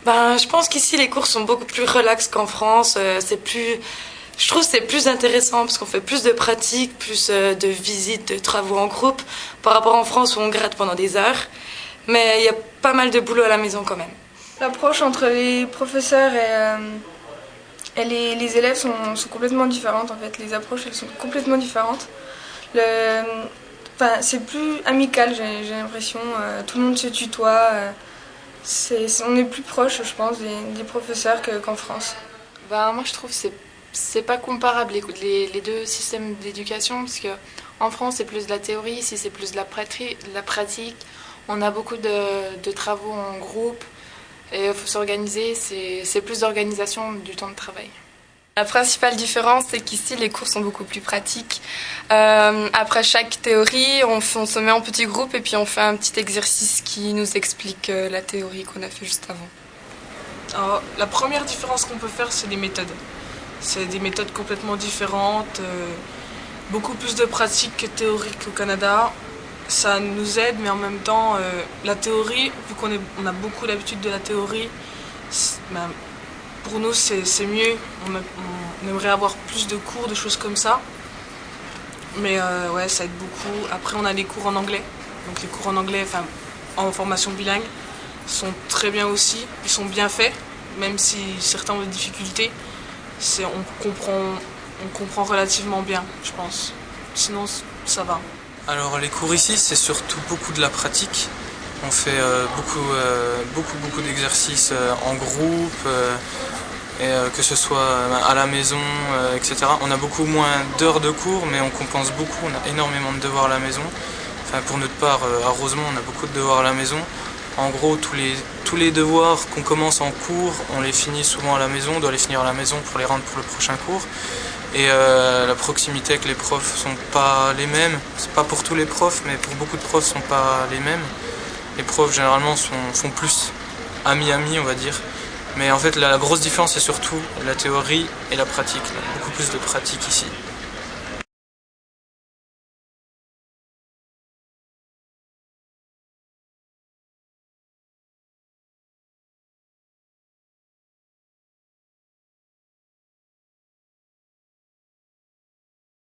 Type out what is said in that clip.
Ben, je pense qu'ici les cours sont beaucoup plus relax qu'en France. Je trouve que c'est plus intéressant parce qu'on fait plus de pratiques, plus de visites, de travaux en groupe par rapport en France où on gratte pendant des heures. Mais il y a pas mal de boulot à la maison quand même. L'approche entre les professeurs et les élèves sont complètement différentes en fait. Les approches elles sont complètement différentes. C'est plus amical, j'ai l'impression. Tout le monde se tutoie. On est plus proche, je pense, des professeurs qu'en France. Moi je trouve que c'est pas comparable les deux systèmes d'éducation, parce que en France c'est plus de la théorie, ici c'est plus de la pratique. On a beaucoup de travaux en groupe et il faut s'organiser, c'est plus d'organisation du temps de travail. La principale différence, c'est qu'ici, les cours sont beaucoup plus pratiques. Après chaque théorie, on se met en petits groupes et puis on fait un petit exercice qui nous explique la théorie qu'on a fait juste avant. Alors, la première différence qu'on peut faire, c'est les méthodes. C'est des méthodes complètement différentes, beaucoup plus de pratique que théorique au Canada. Ça nous aide, mais en même temps, la théorie, vu qu'on a beaucoup l'habitude de la théorie, pour nous c'est mieux. On aimerait avoir plus de cours, de choses comme ça. Mais ouais, ça aide beaucoup. Après, on a les cours en anglais. Donc les cours en anglais, en formation bilingue, sont très bien aussi. Ils sont bien faits, même si certains ont des difficultés. On comprend relativement bien, je pense. Sinon, ça va. Alors les cours ici, c'est surtout beaucoup de la pratique. On fait beaucoup d'exercices en groupe, que ce soit à la maison, etc. On a beaucoup moins d'heures de cours, mais on compense beaucoup. On a énormément de devoirs à la maison. Pour notre part, à Rosemont, on a beaucoup de devoirs à la maison. En gros, tous les devoirs qu'on commence en cours, on les finit souvent à la maison. On doit les finir à la maison pour les rendre pour le prochain cours. Et la proximité avec les profs sont pas les mêmes. C'est pas pour tous les profs, mais pour beaucoup de profs sont pas les mêmes. Les profs généralement font plus amis, on va dire. Mais en fait la grosse différence c'est surtout la théorie et la pratique. Beaucoup plus de pratique ici.